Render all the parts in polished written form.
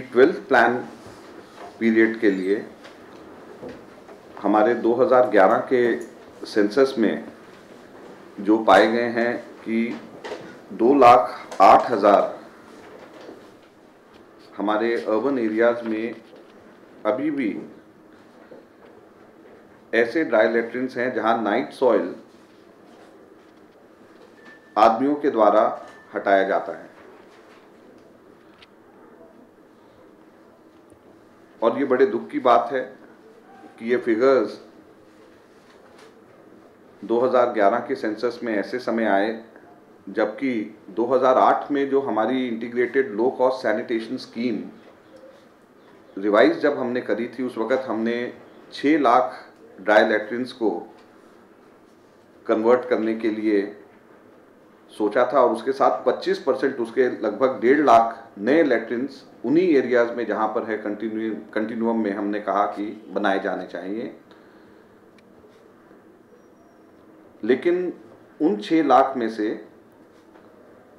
12th plan period के लिए हमारे 2011 के सेंसस में जो पाए गए हैं कि 2,08,000 हमारे अर्बन एरियाज में अभी भी ऐसे ड्राई लेट्रिन्स हैं जहां नाइट सॉइल आदमियों के द्वारा हटाया जाता है। और ये बड़े दुख की बात है कि ये फिगर्स 2011 के सेंसस में ऐसे समय आए जबकि 2008 में जो हमारी integrated low cost sanitation scheme revise जब हमने करी थी, उस वक़्त हमने 6 लाख ड्राई लैट्रिन्स को कन्वर्ट करने के लिए सोचा था और उसके साथ 25% उसके लगभग 1.5 लाख नए लैट्रिन्स उन्हीं एरियाज में जहां पर है कंटिन्यूम में हमने कहा कि बनाए जाने चाहिए। लेकिन उन 6 लाख में से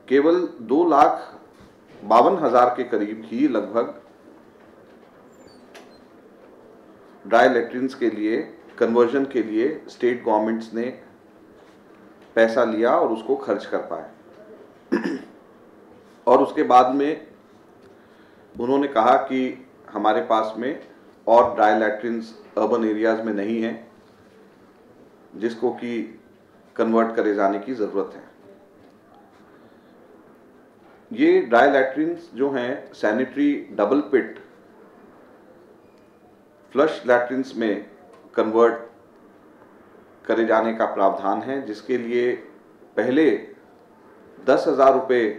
केवल 2,52,000 के करीब ही लगभग ड्राई लैट्रिन्स के लिए कन्वर्जन के लिए स्टेट गवर्नमेंट्स ने पैसा लिया और उसको खर्च कर पाए। और उसके बाद में उन्होंने कहा कि हमारे पास में और ड्राई लैट्रिन्स अर्बन एरियाज में नहीं है जिसको कि कन्वर्ट करे जाने की ज़रूरत है। ये ड्राई लैट्रिन्स जो हैं सैनिटरी डबल पिट फ्लश लैट्रिन्स में कन्वर्ट करे जाने का प्रावधान है, जिसके लिए पहले 10,000 रुपये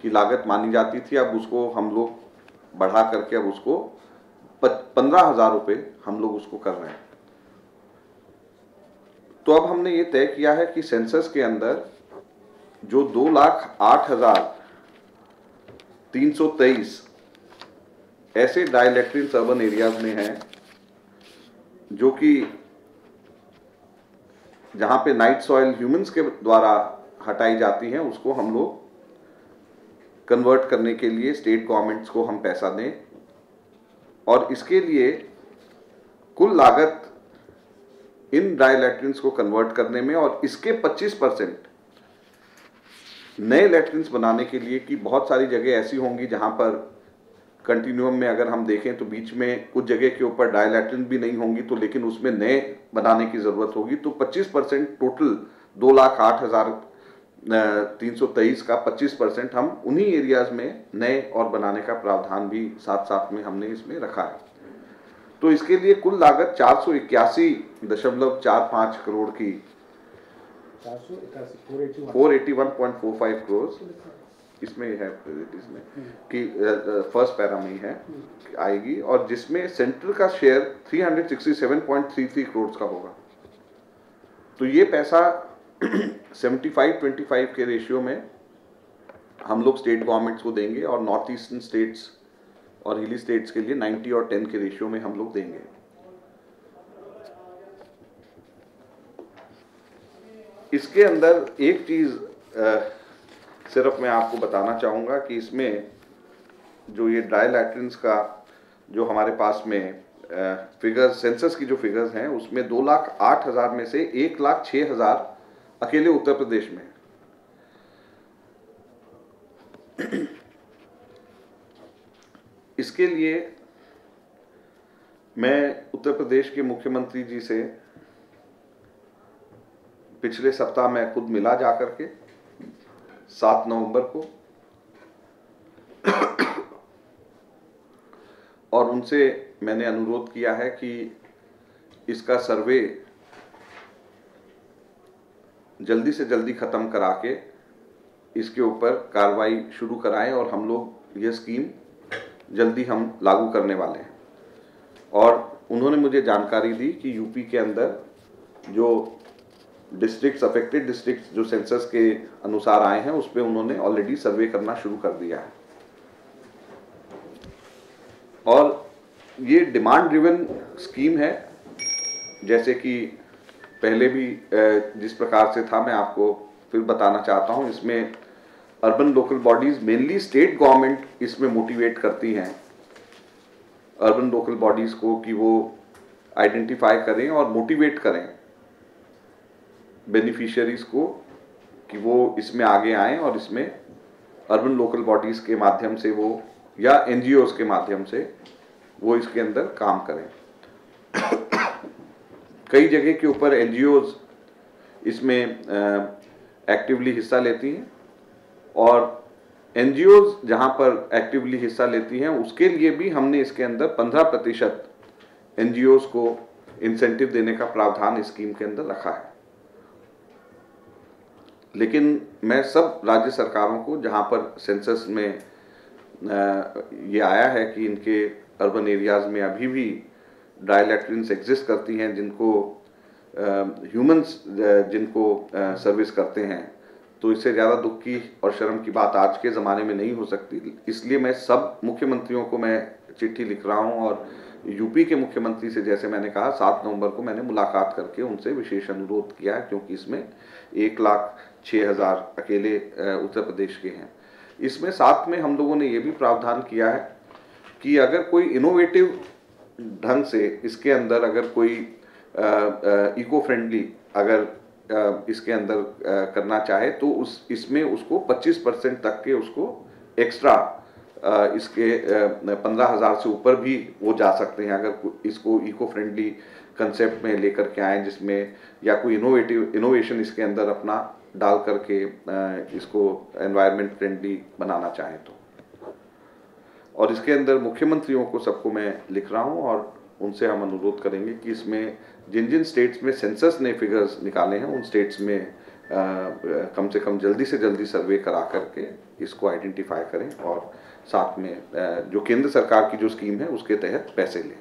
की लागत मानी जाती थी। अब उसको हम लोग बढ़ा करके अब उसको 15,000 रुपये हम लोग उसको कर रहे हैं। तो अब हमने ये तय किया है कि सेंसस के अंदर जो 2,08,323 ऐसे ड्राई लैट्रिन्स अर्बन एरियाज में हैं जो कि जहां पे नाइट सॉइल ह्यूमंस के द्वारा हटाई जाती हैं, उसको हम लोग कन्वर्ट करने के लिए स्टेट गवर्नमेंट्स को हम पैसा दें। और इसके लिए कुल लागत इन ड्राई लैट्रिन्स को कन्वर्ट करने में और इसके 25% नए लैट्रिन्स बनाने के लिए कि बहुत सारी जगह ऐसी होंगी जहां पर कंटिन्यूम में अगर हम देखें तो बीच में कुछ जगह के ऊपर ड्राई लैट्रिन भी नहीं होंगी, तो लेकिन उसमें नए बनाने की ज़रूरत होगी। तो 25% टोटल 2,08,323 का 25% हम उन्हीं एरियाज में नए और बनाने का प्रावधान भी साथ साथ में हमने इसमें रखा है। तो इसके लिए कुल लागत 481.45 करोड़ की 481.45 करोड़ इसमें है इसमें कि फर्स्ट पैरा में है आएगी, और जिसमें सेंटर का शेयर 367.33 करोड़ का होगा। तो ये पैसा 75-25 के रेशियो में हम लोग स्टेट गवर्नमेंट्स को देंगे और नॉर्थ ईस्टर्न स्टेट्स और हिली स्टेट्स के लिए 90 और 10 के रेशियो में हम लोग देंगे। इसके अंदर एक चीज़ सिर्फ मैं आपको बताना चाहूँगा कि इसमें जो ये ड्राई लैट्रिन्स का जो हमारे पास में फिगर्स सेंसस की जो फिगर्स हैं उसमें 2,08,000 में से 1,06,000 अकेले उत्तर प्रदेश में। इसके लिए मैं उत्तर प्रदेश के मुख्यमंत्री जी से पिछले सप्ताह मैं खुद मिला जाकर के 7 नवंबर को और उनसे मैंने अनुरोध किया है कि इसका सर्वे जल्दी से जल्दी ख़त्म करा के इसके ऊपर कार्रवाई शुरू कराएं और हम लोग ये स्कीम जल्दी हम लागू करने वाले हैं। और उन्होंने मुझे जानकारी दी कि यूपी के अंदर जो डिस्ट्रिक्ट्स अफेक्टेड डिस्ट्रिक्ट्स जो सेंसस के अनुसार आए हैं उस पर उन्होंने ऑलरेडी सर्वे करना शुरू कर दिया है। और ये डिमांड ड्रिवन स्कीम है, जैसे कि पहले भी जिस प्रकार से था मैं आपको फिर बताना चाहता हूँ। इसमें urban local bodies, mainly state government इसमें मोटिवेट करती हैं अर्बन लोकल बॉडीज को कि वो आइडेंटिफाई करें और मोटिवेट करें बेनिफिशियरीज को कि वो इसमें आगे आएं और इसमें अर्बन लोकल बॉडीज के माध्यम से वो या एनजीओज के माध्यम से वो इसके अंदर काम करें। कई जगह के ऊपर एनजीओज इसमें एक्टिवली हिस्सा लेती हैं और एनजीओज जहां पर एक्टिवली हिस्सा लेती हैं उसके लिए भी हमने इसके अंदर 15% एनजीओज को इंसेंटिव देने का प्रावधान इस स्कीम के अंदर रखा है। लेकिन मैं सब राज्य सरकारों को जहां पर सेंसस में ये आया है कि इनके अर्बन एरियाज में अभी भी ड्राई लैट्रिन्स एग्जिस्ट करती हैं जिनको ह्यूमंस जिनको सर्विस करते हैं, तो इससे ज़्यादा दुख की और शर्म की बात आज के ज़माने में नहीं हो सकती। इसलिए मैं सब मुख्यमंत्रियों को मैं चिट्ठी लिख रहा हूं और यूपी के मुख्यमंत्री से, जैसे मैंने कहा, 7 नवंबर को मैंने मुलाकात करके उनसे विशेष अनुरोध किया है, क्योंकि इसमें 1,06,000 अकेले उत्तर प्रदेश के हैं। इसमें साथ में हम लोगों ने ये भी प्रावधान किया है कि अगर कोई इनोवेटिव ढंग से इसके अंदर अगर कोई इको फ्रेंडली अगर इसके अंदर करना चाहे तो इसमें उसको 25% तक के उसको एक्स्ट्रा इसके 15,000 से ऊपर भी वो जा सकते हैं अगर इसको इको फ्रेंडली कंसेप्ट में लेकर के आए, जिसमें या कोई इनोवेशन इसके अंदर अपना डाल करके इसको एनवायरनमेंट फ्रेंडली बनाना चाहें तो। और इसके अंदर मुख्यमंत्रियों को सबको मैं लिख रहा हूं और उनसे हम अनुरोध करेंगे कि इसमें जिन जिन स्टेट्स में सेंसस ने फिगर्स निकाले हैं उन स्टेट्स में कम से कम जल्दी से जल्दी सर्वे करा करके इसको आइडेंटिफाई करें और साथ में जो केंद्र सरकार की जो स्कीम है उसके तहत पैसे लें।